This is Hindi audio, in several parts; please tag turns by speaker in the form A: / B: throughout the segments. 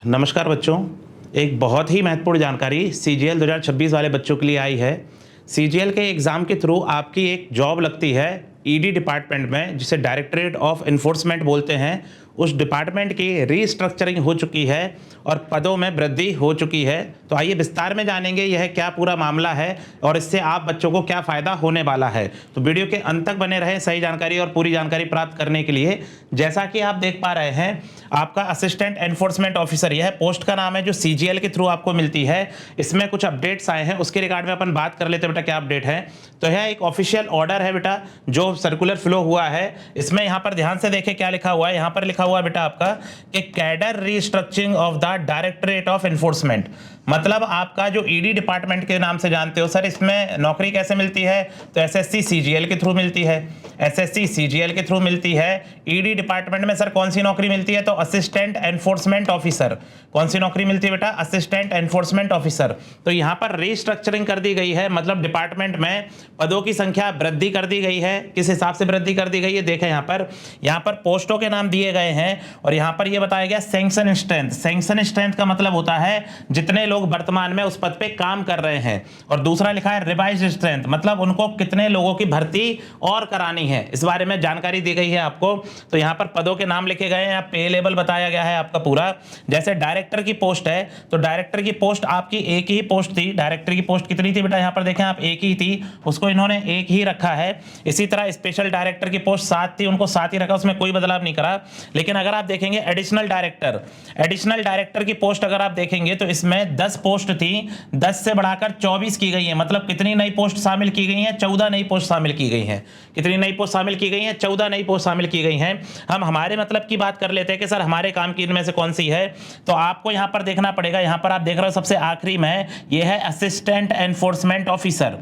A: नमस्कार बच्चों, एक बहुत ही महत्वपूर्ण जानकारी सीजीएल 2026 वाले बच्चों के लिए आई है। सीजीएल के एग्ज़ाम के थ्रू आपकी एक जॉब लगती है ईडी डिपार्टमेंट में, जिसे डायरेक्टरेट ऑफ एनफोर्समेंट बोलते हैं। उस डिपार्टमेंट की रीस्ट्रक्चरिंग हो चुकी है और पदों में वृद्धि हो चुकी है। तो आइए विस्तार में जानेंगे यह क्या पूरा मामला है और इससे आप बच्चों को क्या फ़ायदा होने वाला है। तो वीडियो के अंत तक बने रहें सही जानकारी और पूरी जानकारी प्राप्त करने के लिए। जैसा कि आप देख पा रहे हैं, आपका असिस्टेंट एनफोर्समेंट ऑफिसर यह पोस्ट का नाम है जो सीजीएल के थ्रू आपको मिलती है। इसमें कुछ अपडेट्स आए हैं, उसके रिगार्ड में अपन बात कर लेते हैं बेटा क्या अपडेट है। तो यह एक ऑफिशियल ऑर्डर है बेटा जो सर्कुलर फ्लो हुआ है। इसमें यहाँ पर ध्यान से देखें क्या लिखा हुआ है। यहाँ पर लिखा हुआ है बेटा आपका कि cadre restructuring of the directorate of enforcement, मतलब आपका जो ईडी डिपार्टमेंट के नाम से जानते हो सर, इसमें नौकरी कैसे मिलती है? तो एसएससी सीजीएल के थ्रू मिलती है। एसएससी सीजीएल के थ्रू मिलती है। ईडी डिपार्टमेंट में सर कौन सी नौकरी मिलती है? तो असिस्टेंट एनफोर्समेंट ऑफिसर। कौन सी नौकरी मिलती है बेटा? Assistant enforcement officer. तो यहाँ पर रीस्ट्रक्चरिंग कर दी गई है, मतलब डिपार्टमेंट में पदों की संख्या वृद्धि कर दी गई है। किस हिसाब से वृद्धि कर दी गई है देखें, यहाँ पर पोस्टों के नाम दिए गए हैं और यहाँ पर ये बताया गया सैंक्शन स्ट्रेंथ। सैंक्शन स्ट्रेंथ का मतलब होता है जितने लोग वर्तमान में उस पद पे काम कर रहे हैं। और दूसरा लिखा है रिवाइज्ड स्ट्रेंथ, मतलब उनको कितने लोगों की भर्ती और करानी है, इस बारे में जानकारी दी गई है आपको। तो यहाँ पर पदों के नाम लिखे गए हैं, पे लेवल बताया गया है आपका पूरा। जैसे डायरेक्टर की पोस्ट है तो डायरेक्टर की पोस्ट आपकी एक ही पोस्ट थी। डायरेक्टर की पोस्ट कितनी थी बेटा? यहाँ पर देखें आप, एक ही थी, उसको इन्होंने एक ही रखा है। इसी तरह स्पेशल डायरेक्टर की पोस्ट 7 थी, उनको 7 ही रखा, उसमें कोई बदलाव नहीं करा। लेकिन अगर आप देखेंगे एडिशनल डायरेक्टर की पोस्ट अगर आप देखेंगे तो इसमें 10 पोस्ट थी, 10 से बढ़ाकर 24 की गई है। मतलब कितनी नई पोस्ट शामिल की गई हैं? 14 नई पोस्ट शामिल की गई हैं। कितनी नई पोस्ट शामिल की गई हैं? 14 नई पोस्ट शामिल की गई हैं। हम हमारे मतलब की बात कर लेते हैं कि सर हमारे काम की इनमें से कौन सी है। तो आपको यहां पर देखना पड़ेगा। यहां पर आप देख रहे हो सबसे आखिरी में यह है assistant enforcement officer.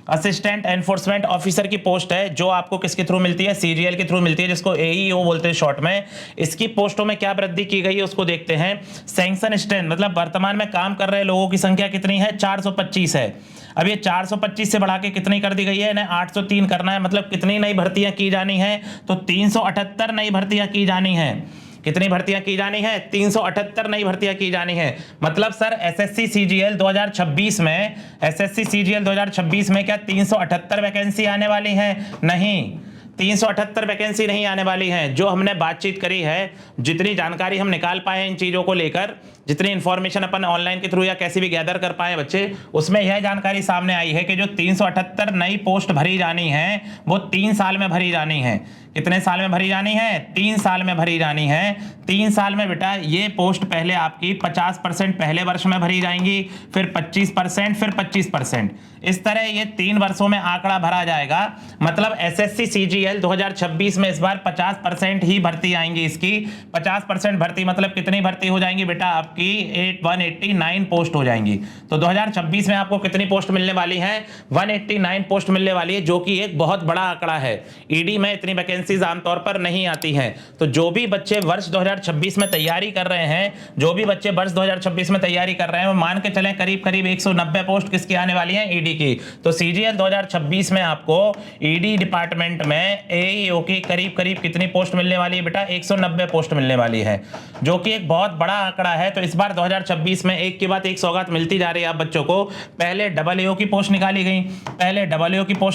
A: Assistant enforcement officer की पोस्ट है जो आपको किसके थ्रू मिलती है? सीजीएल के थ्रू मिलती है, जिसको एईओ बोलते हैं शॉर्ट में। इसकी पोस्टों में क्या वृद्धि की गई है उसको देखते हैं। सैंक्शन स्ट्रेंथ, मतलब वर्तमान में काम कर रहे लोगों की संख्या कितनी है? 425 है। अब ये 425 से बढ़ा के कितनी कर दी गई है? इन्हें 803 करना है। मतलब कितनी नई भर्तियां की जानी है? तो 378 नई भर्तियां की जानी है। कितनी भर्तियां की जानी है? 378 नई भर्तियां की जानी है। मतलब सर एसएससी सीजीएल 2026 में, एसएससी सीजीएल 2026 में क्या 378 वैकेंसी आने वाली है? नहीं, 378 वैकेंसी नहीं आने वाली हैं। जो हमने बातचीत करी है, जितनी जानकारी हम निकाल पाए इन चीज़ों को लेकर, जितनी इंफॉर्मेशन अपन ऑनलाइन के थ्रू या कैसे भी गैदर कर पाए बच्चे, उसमें यह जानकारी सामने आई है कि जो 378 नई पोस्ट भरी जानी है वो 3 साल में भरी जानी है। कितने साल में भरी जानी है? 3 साल में भरी जानी है। 3 साल में बेटा ये पोस्ट पहले आपकी 50% पहले वर्ष में भरी जाएंगी, फिर 25%, फिर 25%। इस तरह ये 3 वर्षों में आंकड़ा भरा जाएगा। मतलब एसएससी सीजीएल 2026 में इस बार 50% ही भर्ती आएंगी। इसकी 50% भर्ती मतलब कितनी भर्ती हो जाएंगी बेटा? आपकी 189 पोस्ट हो जाएंगी। तो 2026 में आपको कितनी पोस्ट मिलने वाली है? 189 पोस्ट मिलने वाली है, जो कि एक बहुत बड़ा आंकड़ा है। ईडी में इतनी वैकेंसीज आमतौर पर नहीं आती हैं। तो जो भी बच्चे वर्ष 2026 में तैयारी कर रहे हैं, जो भी बच्चे वर्ष 2026 में तैयारी कर रहे हैं, वो मान के चलें करीब करीब 190 पोस्ट किसकी आने वाली है? ईडी की। तो सीजीएल 2026 में आपको ईडी डिपार्टमेंट में एईओ की करीब करीब कितनी पोस्ट मिलने वाली है बेटा? 190 पोस्ट मिलने वाली है, जो कि एक बहुत बड़ा आंकड़ा है। तो इस बार 2026 में एक के बाद एक सौगात मिलती जा रही है आप बच्चों को। पहले डबल एओ की पोस्ट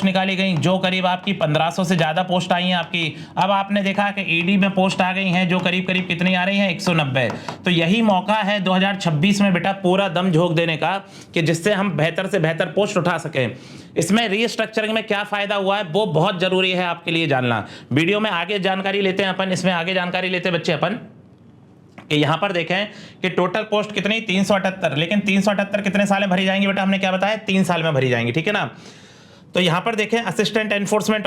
A: निकाली गई, जो करीब आपकी 1500 से ज्यादा पोस्ट आई हैं आपकी। अब आपने देखा कि ईडी में पोस्ट आ गई हैं जो करीब करीब कितनी आ रही हैं? 190। तो यही मौका है 2026 में बेटा पूरा दम झोंक देने का, कि जिससे हम बेहतर से बेहतर पोस्ट उठा सकें। इसमें रीस्ट्रक्चरिंग में क्या फायदा हुआ है वो बहुत जरूरी है आपके लिए जानना। वीडियो में आगे जानकारी लेते हैं अपन, इसमें आगे जानकारी लेते हैं बच्चे अपन कि यहां पर देखें कि टोटल पोस्ट कितनी? 378। लेकिन 378 कितने साल में भरी जाएंगी बेटा? हमने क्या बताया? 3 साल में भरी जाएंगी, ठीक है ना। तो यहां पर देखें असिस्टेंट एनफोर्समेंट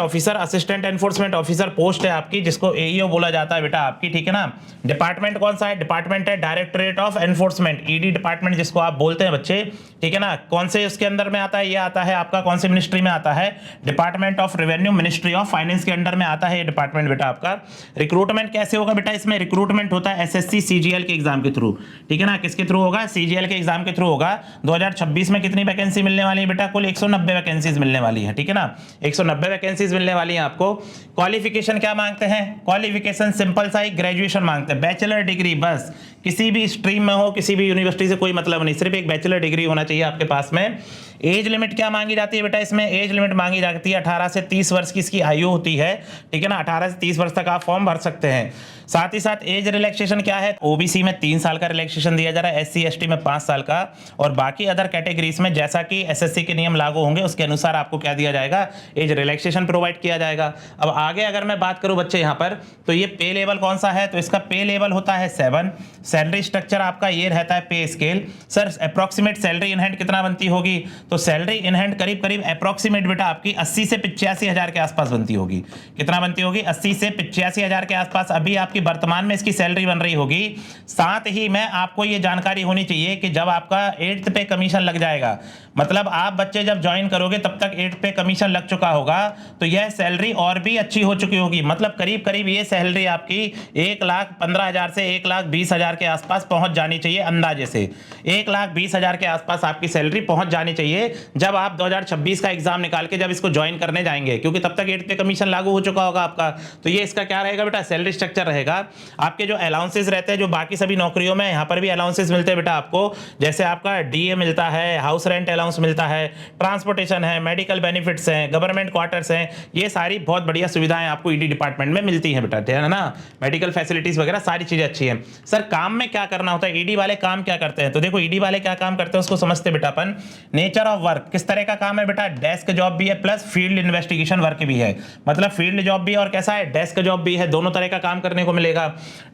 A: ऑफिसर पोस्ट है आपकी, जिसको एईओ बोला जाता है बेटा आपकी, ठीक है ना। डिपार्टमेंट कौन सा है? डिपार्टमेंट है directorate of enforcement, ED department जिसको आप बोलते हैं बच्चे, ठीक है ना। कौन से उसके अंदर में आता है? ये आता है आपका कौन सी मिनिस्ट्री में आता है? Department of revenue, ministry of finance के अंडर में आता है ये डिपार्टमेंट बेटा आपका। रिक्रूटमेंट कैसे होगा बेटा? इसमें रिक्रूटमेंट होता है एसएससी सीजीएल के एग्जाम के थ्रू, ठीक है ना। किसके थ्रू होगा? सीजीएल के एग्जाम के थ्रू होगा। 2026 में कितनी वैकेंसी मिलने वाली है बेटा? कुल 190 वैकेंसीज मिलने वाली है, ठीक है ना। 190 वैकेंसीज मिलने वाली हैं आपको। क्वालिफिकेशन क्या मांगते हैं? क्वालिफिकेशन सिंपल सा ही ग्रेजुएशन मांगते हैं, बैचलर डिग्री बस। किसी भी स्ट्रीम में हो, किसी भी यूनिवर्सिटी से कोई मतलब नहीं, सिर्फ एक बैचलर डिग्री होना चाहिए आपके पास में। एज लिमिट क्या मांगी जाती है बेटा, इसमें एज लिमिट मांगी जाती है 18 से 30 वर्ष की इसकी आयु होती है, ठीक है ना। 18 से 30 वर्ष तक आप फॉर्म भर सकते हैं। साथ ही साथ एज रिलैक्सेशन क्या है, ओबीसी में 3 साल का रिलैक्सेशन दिया जा रहा है, एससी एसटी में 5 साल का, और बाकी अदर कैटेगरीज में जैसा कि एसएससी के नियम लागू होंगे उसके अनुसार आपको क्या दिया जाएगा, एज रिलैक्सेशन प्रोवाइड किया जाएगा। अब आगे अगर मैं बात करूं बच्चे यहाँ पर, तो ये पे लेवल कौन सा है, तो इसका पे लेवल होता है 7। सैलरी स्ट्रक्चर आपका ये रहता है पे scale. Sir approximate salary in hand कितना बनती होगी, तो सैलरी इन हैंड करीब करीब अप्रोक्सीमेट बेटा आपकी 80 से 85 हज़ार के आसपास बनती होगी। कितना बनती होगी, 80 से 85 हज़ार के आसपास अभी आपकी वर्तमान में इसकी सैलरी बन रही होगी। साथ ही में आपको ये जानकारी होनी चाहिए कि जब आपका 8th पे कमीशन लग जाएगा, मतलब आप बच्चे जब ज्वाइन करोगे तब तक 8th पे कमीशन लग चुका होगा, तो यह सैलरी और भी अच्छी हो चुकी होगी। मतलब करीब करीब ये सैलरी आपकी 1,15,000 से 1,20,000 के आसपास पहुंच जानी चाहिए, अंदाजे से 1,20,000 के आसपास आपकी सैलरी पहुंच जानी चाहिए जब आप 2026 का एग्जाम निकाल के जब इसको ज्वाइन करने जाएंगे, क्योंकि तब तक 8th पे कमीशन लागू हो चुका होगा आपका। तो ये इसका क्या रहेगा बेटा, सैलरी स्ट्रक्चर रहेगा। आपके जो अलाउंसेस रहते हैं, जो बाकी सभी नौकरियों में यहाँ पर भी अलाउंसेस मिलते हैं बेटा आपको, जैसे आपका डीए मिलता है, हाउस रेंट अलाउंस मिलता है, ट्रांसपोर्टेशन है, मेडिकल बेनिफिट्स हैं, गवर्नमेंट क्वार्टर्स हैं, ये सारी बहुत बढ़िया सुविधाएं आपको ईडी डिपार्टमेंट में मिलती हैं बेटा, है ना। मेडिकल फैसिलिटीज वगैरह सारी चीजें अच्छी हैं। सर काम में क्या करना होता है, ईडी वाले काम क्या करते हैं, तो देखो ईडी वाले क्या काम करते हैं उसको समझते बेटा अपन। नेचर ऑफ वर्क, किस तरह का काम है बेटा, डेस्क जॉब भी है प्लस फील्ड इन्वेस्टिगेशन वर्क भी है। मतलब फील्ड जॉब भी और कैसा है, डेस्क जॉब भी है, दोनों तरह का काम करने को मिलेगा।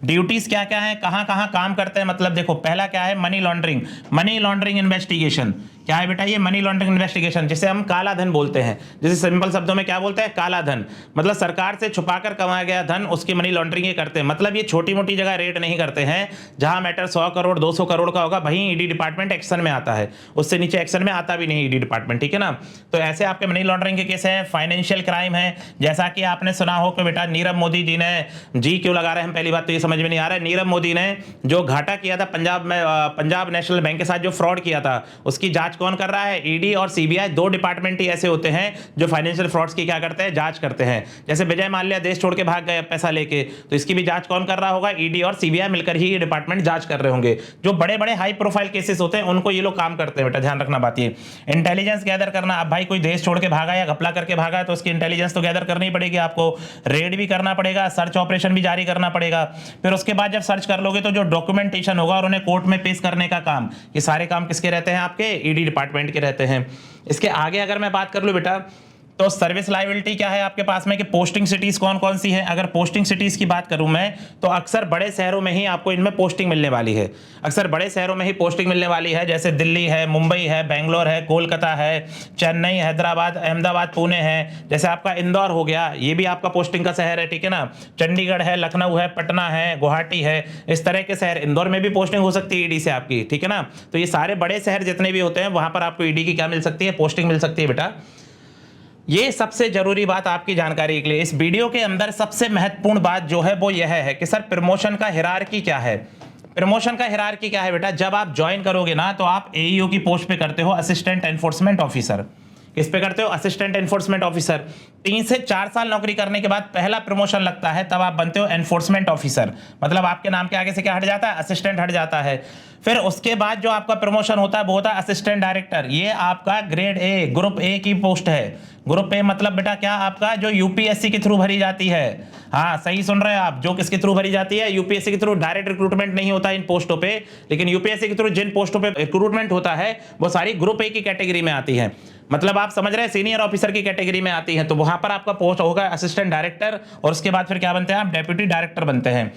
A: ड्यूटीज क्या क्या है, कहां कहां काम करते हैं, मतलब देखो पहला क्या है, money laundering. Money laundering investigation क्या है बेटा, ये मनी लॉन्ड्रिंग इन्वेस्टिगेशन, जिसे हम काला धन बोलते हैं। जैसे सिंपल शब्दों में क्या बोलते हैं, काला धन, मतलब सरकार से छुपाकर कमाया गया धन, उसकी मनी लॉन्ड्रिंग ये करते हैं। मतलब ये छोटी मोटी जगह रेड नहीं करते हैं, जहां मैटर 100 करोड़ 200 करोड़ का होगा वहीं ईडी डिपार्टमेंट एक्शन में आता है, उससे नीचे एक्शन में आता भी नहीं ईडी डिपार्टमेंट, ठीक है ना। तो ऐसे आपके मनी लॉन्ड्रिंग के केस हैं। फाइनेंशियल क्राइम है, जैसा कि आपने सुना हो कि बेटा नीरव मोदी जी ने, जी क्यों लगा रहे हैं, पहली बात तो ये समझ में नहीं आ रहा है, नीरव मोदी ने जो घाटा किया था पंजाब में, पंजाब नेशनल बैंक के साथ जो फ्रॉड किया था, उसकी जांच कौन कर रहा है, ईडी और सीबीआई। दो डिपार्टमेंट ही ऐसे होते हैं जो फाइनेंशियल फ्रॉड्स की क्या करते हैं, जांच करते हैं। जैसे विजय माल्या देश छोड़ के भाग गए पैसा लेके, तो इसकी भी जांच कौन कर रहा होगा, ईडी और सीबीआई मिलकर ही ये डिपार्टमेंट जांच कर रहे होंगे। जो बड़े बड़े हाई प्रोफाइल केसेस होते हैं उनको ये लोग काम करते हैं बेटा, ध्यान रखना बात ये। इंटेलिजेंस गैदर करना, अब भाई कोई देश छोड़ के भागा या घपला करके भागा है तो उसकी इंटेलिजेंस तो गैदर करनी पड़ेगी आपको, रेड भी करना पड़ेगा, सर्च ऑपरेशन भी जारी करना पड़ेगा। फिर उसके बाद जब सर्च कर लोगे तो जो डॉक्यूमेंटेशन होगा और उन्हें कोर्ट में पेश करने का काम, ये सारे काम किसके रहते हैं, आपके ईडी डिपार्टमेंट के रहते हैं। इसके आगे अगर मैं बात कर लूं बेटा, तो सर्विस लायबिलिटी क्या है आपके पास में, कि पोस्टिंग सिटीज कौन कौन सी हैं। अगर पोस्टिंग सिटीज की बात करूं मैं, तो अक्सर बड़े शहरों में ही आपको इनमें पोस्टिंग मिलने वाली है। अक्सर बड़े शहरों में ही पोस्टिंग मिलने वाली है, जैसे दिल्ली है, मुंबई है, बेंगलोर है, कोलकाता है, चेन्नई, हैदराबाद, अहमदाबाद, पुणे है। जैसे आपका इंदौर हो गया, ये भी आपका पोस्टिंग का शहर है, ठीक है ना। चंडीगढ़ है, लखनऊ है, पटना है, गुवाहाटी है, इस तरह के शहर। इंदौर में भी पोस्टिंग हो सकती है ईडी से आपकी, ठीक है ना। तो ये सारे बड़े शहर जितने भी होते हैं वहां पर आपको ईडी की क्या मिल सकती है, पोस्टिंग मिल सकती है बेटा। ये सबसे जरूरी बात आपकी जानकारी के लिए, इस वीडियो के अंदर सबसे महत्वपूर्ण बात जो है वो यह है कि सर प्रमोशन का हिरार्की क्या है। प्रमोशन का हिरार्की क्या है बेटा, जब आप ज्वाइन करोगे ना तो आप एईओ की पोस्ट पे करते हो, असिस्टेंट एनफोर्समेंट ऑफिसर। किस पे करते हो, असिस्टेंट एनफोर्समेंट ऑफिसर। 3 से 4 साल नौकरी करने के बाद पहला प्रमोशन लगता है, तब आप बनते हो एनफोर्समेंट ऑफिसर। मतलब आपके नाम के आगे से क्या हट जाता है, असिस्टेंट हट जाता है। फिर उसके बाद जो आपका प्रमोशन होता है वो होता है असिस्टेंट डायरेक्टर। ये आपका ग्रेड ए, ग्रुप ए की पोस्ट है। ग्रुप ए मतलब बेटा क्या, आपका जो यूपीएससी के थ्रू भरी जाती है। हाँ सही सुन रहे हैं आप, जो किसके थ्रू भरी जाती है, यूपीएससी के थ्रू। डायरेक्ट रिक्रूटमेंट नहीं होता इन पोस्टों पे, लेकिन यूपीएससी के थ्रू जिन पोस्टों पे रिक्रूटमेंट होता है वो सारी ग्रुप ए की कैटेगरी में आती है। मतलब आप समझ रहे हैं, सीनियर ऑफिसर की कैटेगरी में आती है। तो वहां पर आपका पोस्ट होगा असिस्टेंट डायरेक्टर, और उसके बाद फिर क्या बनते हैं आप, डेप्यूटी डायरेक्टर बनते हैं।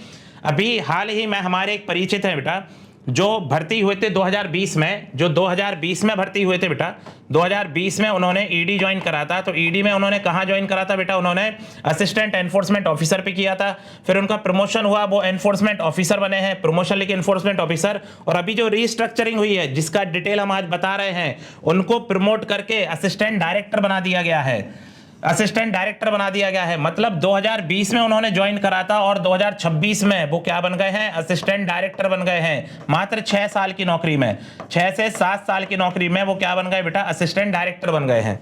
A: अभी हाल ही में हमारे एक परिचित है बेटा, जो भर्ती हुए थे 2020 में, जो 2020 में भर्ती हुए थे बेटा, 2020 में उन्होंने ईडी ज्वाइन करा था। तो ईडी में उन्होंने कहाँ ज्वाइन करा था बेटा, उन्होंने असिस्टेंट एनफोर्समेंट ऑफिसर पे किया था। फिर उनका प्रमोशन हुआ, वो एनफोर्समेंट ऑफिसर बने हैं, प्रमोशन लेके एनफोर्समेंट ऑफिसर। और अभी जो रीस्ट्रक्चरिंग हुई है, जिसका डिटेल हम आज बता रहे हैं, उनको प्रमोट करके असिस्टेंट डायरेक्टर बना दिया गया है। असिस्टेंट डायरेक्टर बना दिया गया है। मतलब 2020 में उन्होंने ज्वाइन करा था और 2026 में वो क्या बन गए हैं, असिस्टेंट डायरेक्टर बन गए हैं। मात्र 6 साल की नौकरी में, 6 से 7 साल की नौकरी में वो क्या बन गए बेटा, असिस्टेंट डायरेक्टर बन गए हैं।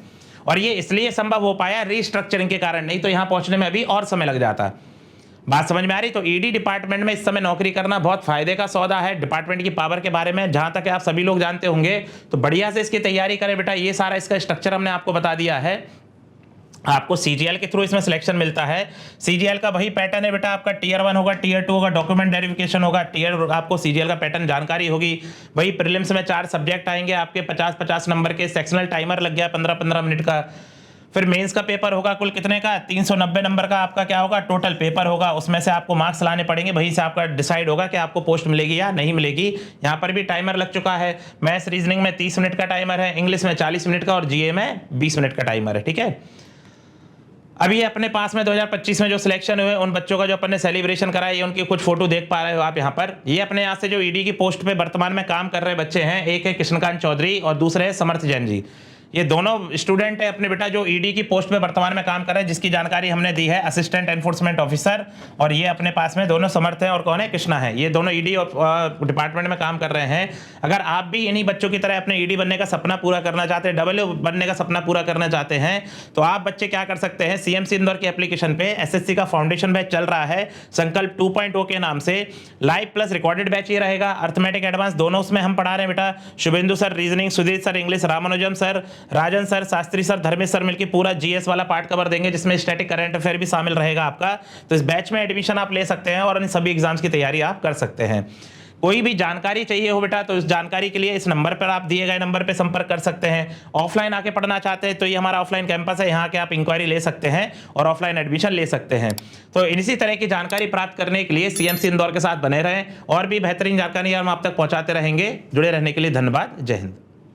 A: और ये इसलिए संभव हो पाया रीस्ट्रक्चरिंग के कारण, नहीं तो यहां पहुंचने में अभी और समय लग जाता। बात समझ में आ रही? तो ईडी डिपार्टमेंट में इस समय नौकरी करना बहुत फायदे का सौदा है। डिपार्टमेंट की पावर के बारे में जहां तक आप सभी लोग जानते होंगे, तो बढ़िया से इसकी तैयारी करें बेटा। ये सारा इसका स्ट्रक्चर हमने आपको बता दिया है। आपको सीजीएल के थ्रू इसमें सिलेक्शन मिलता है। सीजीएल का वही पैटर्न है बेटा, आपका टीयर 1 होगा, टीयर 2 होगा, डॉक्यूमेंट वेरिफिकेशन होगा, टीयर आपको सीजीएल का पैटर्न जानकारी होगी। वही प्रीलिम्स में 4 सब्जेक्ट आएंगे आपके 50-50 नंबर के। सेक्शनल टाइमर लग गया 15-15 मिनट का। फिर मेंस का पेपर होगा कुल कितने का, 390 नंबर का आपका क्या होगा, टोटल पेपर होगा। उसमें से आपको मार्क्स लाने पड़ेंगे, वहीं से आपका डिसाइड होगा कि आपको पोस्ट मिलेगी या नहीं मिलेगी। यहाँ पर भी टाइमर लग चुका है। मैथ्स रीजनिंग में 30 मिनट का टाइमर है, इंग्लिश में 40 मिनट का और जीए में 20 मिनट का टाइमर है। ठीक है, अभी अपने पास में 2025 में जो सिलेक्शन हुए उन बच्चों का जो अपन ने सेलिब्रेशन कराया, ये उनकी कुछ फोटो देख पा रहे हो आप यहाँ पर। ये अपने यहाँ से जो ईडी की पोस्ट पे वर्तमान में काम कर रहे बच्चे हैं, एक है कृष्णकांत चौधरी और दूसरे है समर्थ जैन जी। ये दोनों स्टूडेंट है अपने बेटा जो ईडी की पोस्ट पे वर्तमान में काम कर रहे हैं, जिसकी जानकारी हमने दी है असिस्टेंट एनफोर्समेंट ऑफिसर। और ये अपने पास में दोनों समर्थ है और कौन है, कृष्णा है। ये दोनों ईडी डिपार्टमेंट में काम कर रहे हैं। अगर आप भी इन्हीं बच्चों की तरह अपने ईडी बनने का सपना पूरा करना चाहते हैं, डबल बनने का सपना पूरा करना चाहते हैं, तो आप बच्चे क्या कर सकते हैं, सीएमसी इंदौर की एप्लीकेशन पे एसएससी का फाउंडेशन बैच चल रहा है संकल्प 2.0 के नाम से। लाइव प्लस रिकॉर्डेड बैच ये रहेगा। अर्थमेटिक एडवांस दोनों उसमें हम पढ़ा रहे हैं बेटा। Shubhendu sir reasoning, Sudhir sir English, Ramanujam sir, Rajan sir, Shastri sir, Dharmesh sir मिलकर पूरा जीएस वाला पार्ट कवर देंगे, जिसमें स्टैटिक करंट अफेयर भी शामिल रहेगा आपका। तो इस बैच में एडमिशन आप ले सकते हैं और इन सभी एग्जाम्स की तैयारी आप कर सकते हैं। कोई भी जानकारी चाहिए हो बेटा तो इस जानकारी के लिए इस नंबर पर आप दिए गए नंबर पर संपर्क कर सकते हैं। ऑफलाइन आके पढ़ना चाहते हैं तो ये हमारा ऑफलाइन कैंपस है, यहाँ के आप इंक्वायरी ले सकते हैं और ऑफलाइन एडमिशन ले सकते हैं। तो इसी तरह की जानकारी प्राप्त करने के लिए सीएमसी इंदौर के साथ बने रहें और भी बेहतरीन जानकारी हम आप तक पहुंचाते रहेंगे। जुड़े रहने के लिए धन्यवाद। जय हिंद।